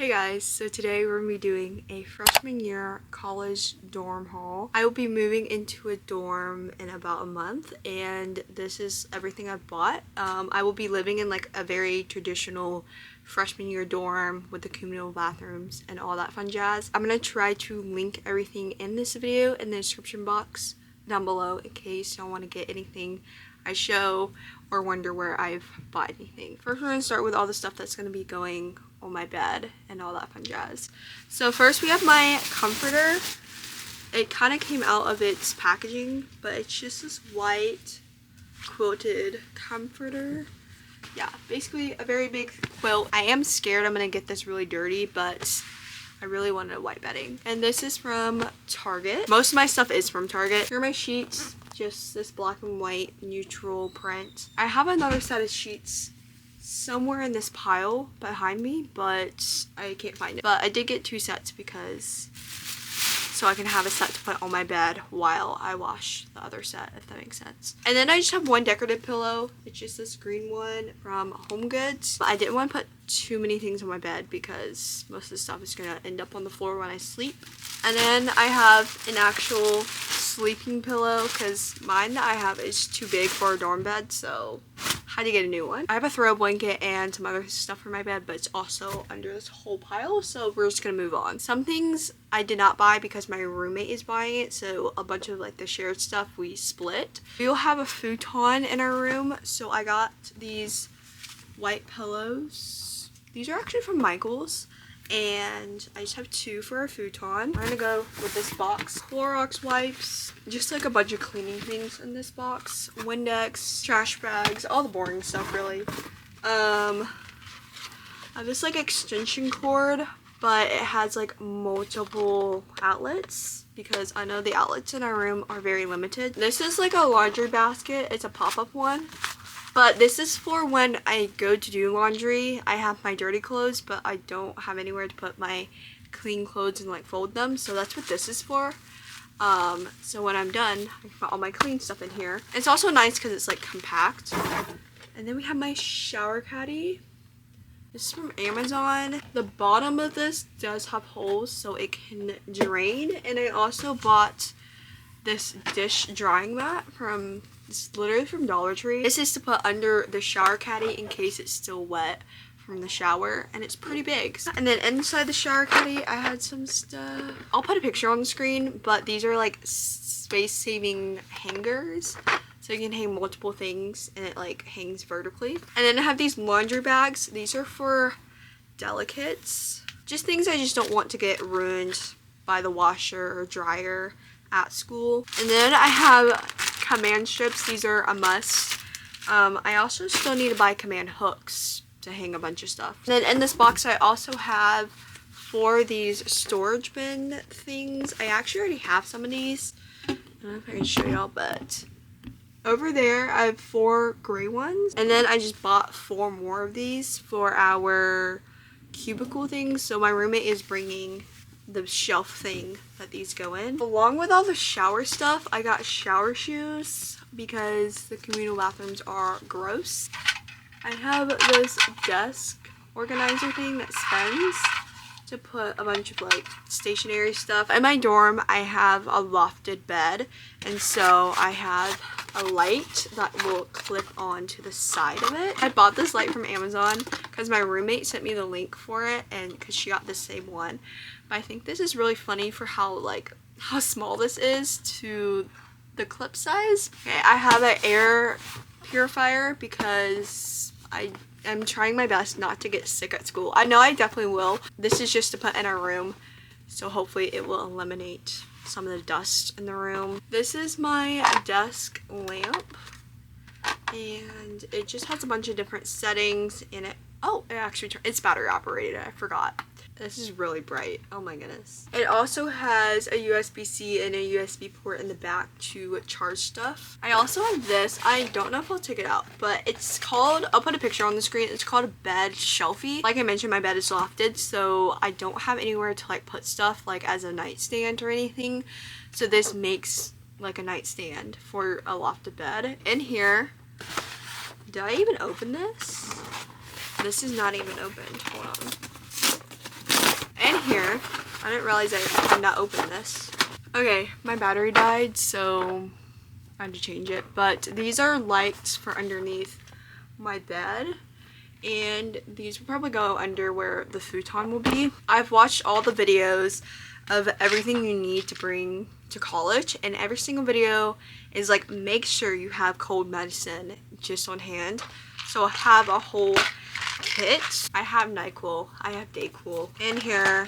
Hey guys, so today we're going to be doing a freshman year college dorm haul. I will be moving into a dorm in about a month and this is everything I've bought. I will be living in like a very traditional freshman year dorm with the communal bathrooms and all that fun jazz. I'm going to try to link everything in this video in the description box down below in case y'all want to get anything I show or wonder where I've bought anything. First we're going to start with all the stuff that's going to be going on my bed and all that fun jazz. So first we have my comforter. It kind of came out of its packaging, but it's just this white quilted comforter. Yeah, basically a very big quilt. I am scared I'm going to get this really dirty, but I really wanted a white bedding. And this is from Target. Most of my stuff is from Target. Here are my sheets. Just this black and white neutral print. I have another set of sheets somewhere in this pile behind me, but I can't find it. But I did get two sets because so I can have a set to put on my bed while I wash the other set, if that makes sense. And then I just have one decorative pillow. It's just this green one from Home Goods. I didn't want to put too many things on my bed because most of the stuff is gonna end up on the floor when I sleep. And then I have an actual sleeping pillow because mine that I have is too big for a dorm bed, so I had to get a new one. I have a throw blanket and some other stuff for my bed, but it's also under this whole pile, so we're just gonna move on. Some things I did not buy because my roommate is buying it, so a bunch of like the shared stuff we split. We will have a futon in our room, so I got these white pillows. These are actually from Michael's. And I just have two for our futon. I'm gonna go with this box. Clorox wipes, just like a bunch of cleaning things in this box. Windex, trash bags, all the boring stuff really. I have this like extension cord, but it has like multiple outlets because I know the outlets in our room are very limited. This is like a laundry basket. It's a pop-up one. But this is for when I go to do laundry. I have my dirty clothes, but I don't have anywhere to put my clean clothes and like fold them. So that's what this is for. So when I'm done, I can put all my clean stuff in here. It's also nice because it's like compact. And then we have my shower caddy. This is from Amazon. The bottom of this does have holes so it can drain. And I also bought this dish drying mat from... It's literally from Dollar Tree. This is to put under the shower caddy in case it's still wet from the shower, and it's pretty big. And then inside the shower caddy, I had some stuff. I'll put a picture on the screen, but these are like space-saving hangers. So you can hang multiple things, and it like hangs vertically. And then I have these laundry bags. These are for delicates. Just things I just don't want to get ruined by the washer or dryer at school. And then I have command strips. These are a must. I also still need to buy command hooks to hang a bunch of stuff. And then in this box I also have 4 of these storage bin things. I actually already have some of these. I don't know if I can show y'all, but over there I have 4 gray ones. And then I just bought 4 more of these for our cubicle things. So my roommate is bringing the shelf thing that these go in. Along with all the shower stuff, I got shower shoes because the communal bathrooms are gross. I have this desk organizer thing that spins to put a bunch of like stationery stuff. In my dorm, I have a lofted bed, and so I have a light that will clip onto the side of it. I bought this light from Amazon because my roommate sent me the link for it, and because she got the same one. But I think this is really funny for how small this is to the clip size. Okay, I have an air purifier because I'm trying my best not to get sick at school. I know I definitely will. This is just to put in our room, so hopefully it will eliminate some of the dust in the room. This is my desk lamp, and it just has a bunch of different settings in it. Oh, it actually it's battery operated. I forgot. This is really bright. Oh my goodness. It also has a USB-C and a USB port in the back to charge stuff. I also have this. I don't know if I'll take it out, but it's called, I'll put a picture on the screen. It's called a bed shelfie. Like I mentioned, my bed is lofted, so I don't have anywhere to like put stuff like as a nightstand or anything. So this makes like a nightstand for a lofted bed. In here, did I even open this? This is not even opened. Hold on. I didn't realize I had not opened this. Okay, my battery died, so I had to change it. But these are lights for underneath my bed. And these will probably go under where the futon will be. I've watched all the videos of everything you need to bring to college, and every single video is like, make sure you have cold medicine just on hand. So I have a whole kit. I have NyQuil, I have DayQuil. In here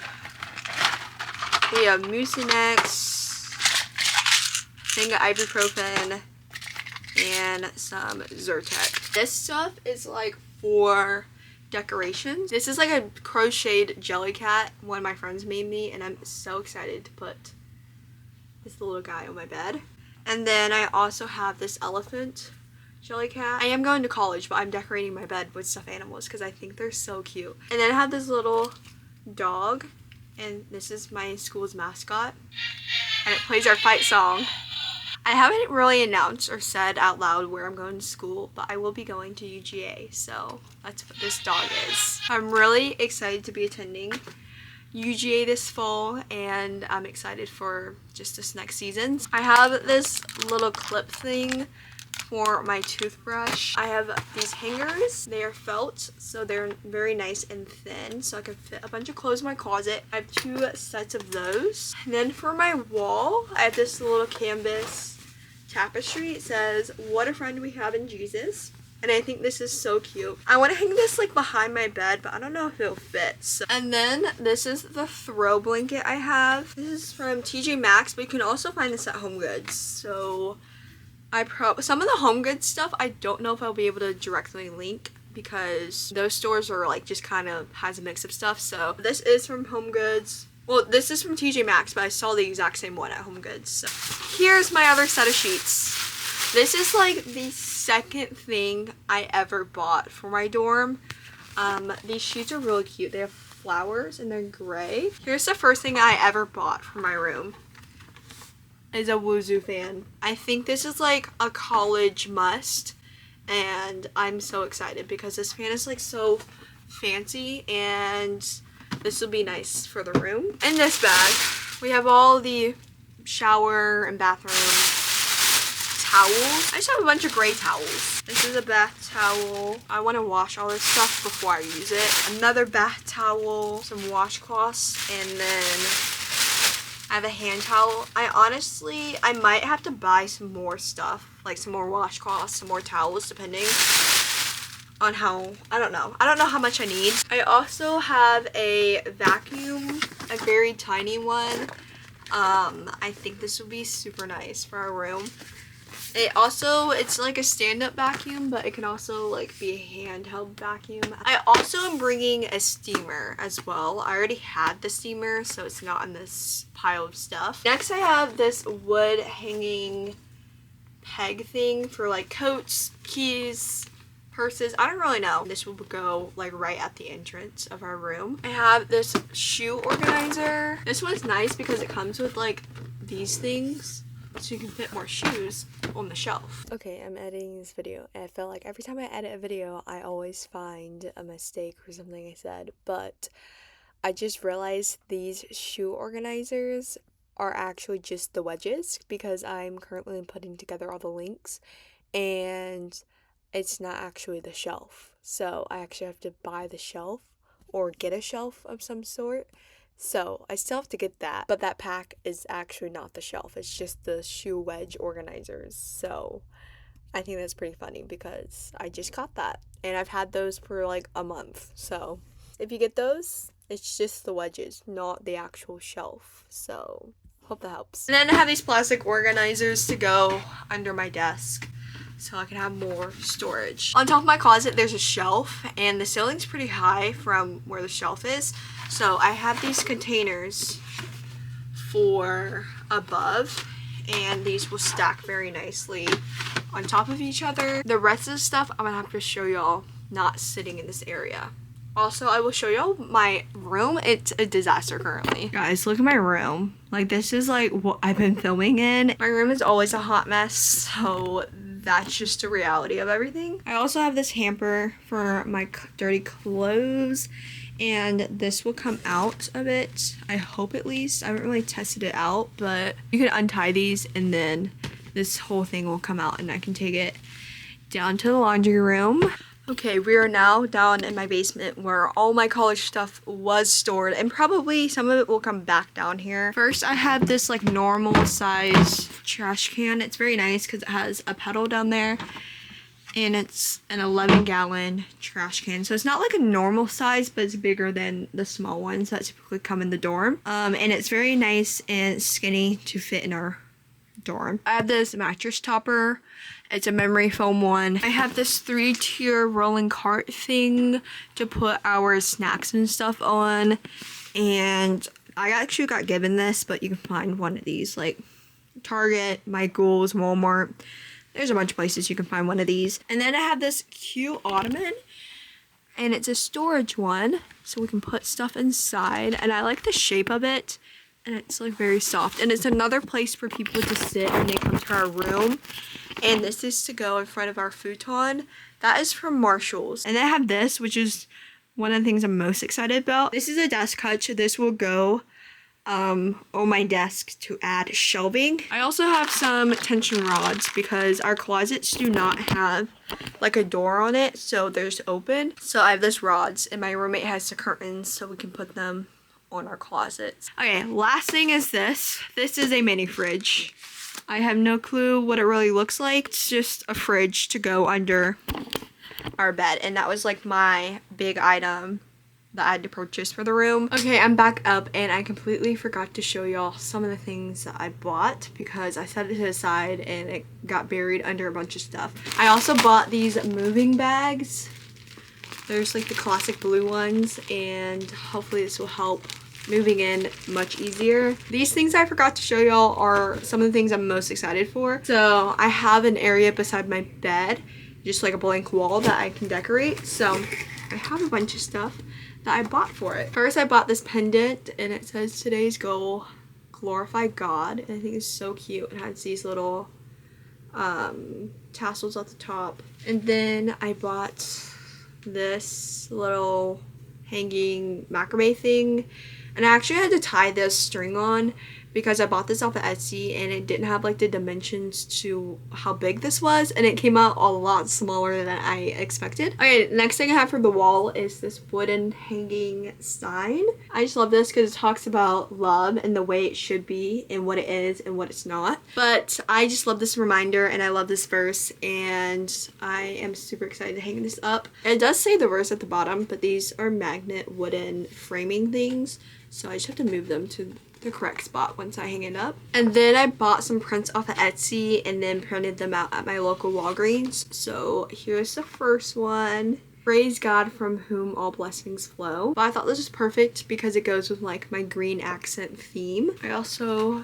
we have Mucinex, thing of ibuprofen, and some Zyrtec. This stuff is like for decorations. This is like a crocheted jelly cat one of my friends made me, and I'm so excited to put this little guy on my bed. And then I also have this elephant jelly cat. I am going to college, but I'm decorating my bed with stuffed animals because I think they're so cute. And then I have this little dog, and this is my school's mascot, and it plays our fight song. I haven't really announced or said out loud where I'm going to school, but I will be going to UGA, so that's what this dog is. I'm really excited to be attending UGA this fall, and I'm excited for just this next season. I have this little clip thing for my toothbrush. I have these hangers. They are felt, so they're very nice and thin, so I can fit a bunch of clothes in my closet. I have 2 sets of those. And then for my wall, I have this little canvas tapestry. It says, "What a friend we have in Jesus." And I think this is so cute. I want to hang this like behind my bed, but I don't know if it'll fit. So. And then this is the throw blanket I have. This is from TJ Maxx, but you can also find this at Home Goods. So some of the Home Goods stuff I don't know if I'll be able to directly link, because those stores are like just kind of has a mix of stuff. So this is from Home Goods. Well, this is from TJ Maxx, but I saw the exact same one at Home Goods. So here's my other set of sheets. This is like the second thing I ever bought for my dorm. These sheets are really cute. They have flowers and they're gray. Here's the first thing I ever bought for my room. Is a Wuzu fan. I think this is like a college must, and I'm so excited because this fan is like so fancy, and this will be nice for the room. In this bag, we have all the shower and bathroom towels. I just have a bunch of gray towels. This is a bath towel. I want to wash all this stuff before I use it. Another bath towel, some washcloths, and then I have a hand towel. I might have to buy some more stuff, like some more washcloths, some more towels, depending on how, I don't know how much I need. I also have a vacuum, a very tiny one. I think this will be super nice for our room. It's like a stand-up vacuum, but it can also like be a handheld vacuum. I also am bringing a steamer as well. I already had the steamer, so it's not in this pile of stuff. Next, I have this wood hanging peg thing for like coats, keys, purses. I don't really know. This will go like right at the entrance of our room. I have this shoe organizer. This one's nice because it comes with like these things, so you can fit more shoes on the shelf. Okay, I'm editing this video, and I feel like every time I edit a video, I always find a mistake or something I said, but I just realized these shoe organizers are actually just the wedges, because I'm currently putting together all the links, and it's not actually the shelf. So I actually have to buy the shelf or get a shelf of some sort. So I still have to get that, but that pack is actually not the shelf. It's just the shoe wedge organizers. So I think that's pretty funny because I just got that, and I've had those for like a month. So if you get those, it's just the wedges, not the actual shelf. So hope that helps. And then I have these plastic organizers to go under my desk, so I can have more storage. On top of my closet, there's a shelf, and the ceiling's pretty high from where the shelf is. So I have these containers for above, and these will stack very nicely on top of each other. The rest of the stuff I'm gonna have to show y'all not sitting in this area. Also, I will show y'all my room. It's a disaster currently. Guys, look at my room. Like, this is like what I've been filming in. My room is always a hot mess, so that's just the reality of everything. I also have this hamper for my dirty clothes, and this will come out of it. I hope, at least. I haven't really tested it out, but you can untie these and then this whole thing will come out and I can take it down to the laundry room. Okay, we are now down in my basement where all my college stuff was stored, and probably some of it will come back down here. First, I have this like normal size trash can. It's very nice because it has a pedal down there, and it's an 11-gallon trash can. So it's not like a normal size, but it's bigger than the small ones that typically come in the dorm. And it's very nice and skinny to fit in our dorm. I have this mattress topper. It's a memory foam one. I have this 3-tier rolling cart thing to put our snacks and stuff on. And I actually got given this, but you can find one of these like Target, Michael's, Walmart. There's a bunch of places you can find one of these. And then I have this cute ottoman, and it's a storage one, so we can put stuff inside. And I like the shape of it, and it's like very soft. And it's another place for people to sit when they come to our room. And this is to go in front of our futon. That is from Marshall's. And I have this, which is one of the things I'm most excited about. This is a desk hutch. This will go on my desk to add shelving. I also have some tension rods because our closets do not have like a door on it, so there's open. So I have those rods, and my roommate has the curtains so we can put them on our closets. Okay, last thing is this. This is a mini fridge. I have no clue what it really looks like. It's just a fridge to go under our bed, and that was like my big item that I had to purchase for the room. Okay, I'm back up, and I completely forgot to show y'all some of the things that I bought because I set it to the side and it got buried under a bunch of stuff. I also bought these moving bags. There's like the classic blue ones, and hopefully this will help moving in much easier. These things I forgot to show y'all are some of the things I'm most excited for. So I have an area beside my bed, just like a blank wall that I can decorate. So I have a bunch of stuff that I bought for it. First, I bought this pendant, and it says today's goal, glorify God. And I think it's so cute. It has these little tassels at the top. And then I bought this little hanging macrame thing, and I actually had to tie this string on because I bought this off of Etsy and it didn't have like the dimensions to how big this was, and it came out a lot smaller than I expected. Okay, next thing I have for the wall is this wooden hanging sign. I just love this because it talks about love and the way it should be and what it is and what it's not. But I just love this reminder, and I love this verse, and I am super excited to hang this up. It does say the verse at the bottom, but these are magnet wooden framing things, so I just have to move them to the correct spot once I hang it up. And then I bought some prints off of Etsy and then printed them out at my local Walgreens. So here's the first one. Praise God from whom all blessings flow. But I thought this was perfect because it goes with like my green accent theme. I also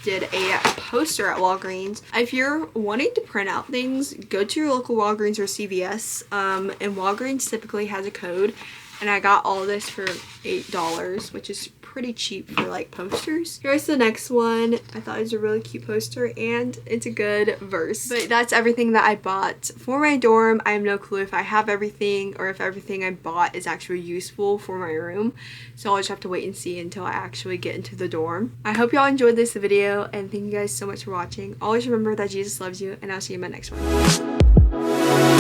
did a poster at Walgreens. If you're wanting to print out things, go to your local Walgreens or CVS. And Walgreens typically has a code. And I got all this for $8, which is pretty cheap for like posters. Here's the next one. I thought it was a really cute poster, and it's a good verse. But that's everything that I bought for my dorm. I have no clue if I have everything or if everything I bought is actually useful for my room. So I'll just have to wait and see until I actually get into the dorm. I hope y'all enjoyed this video, and thank you guys so much for watching. Always remember that Jesus loves you, and I'll see you in my next one.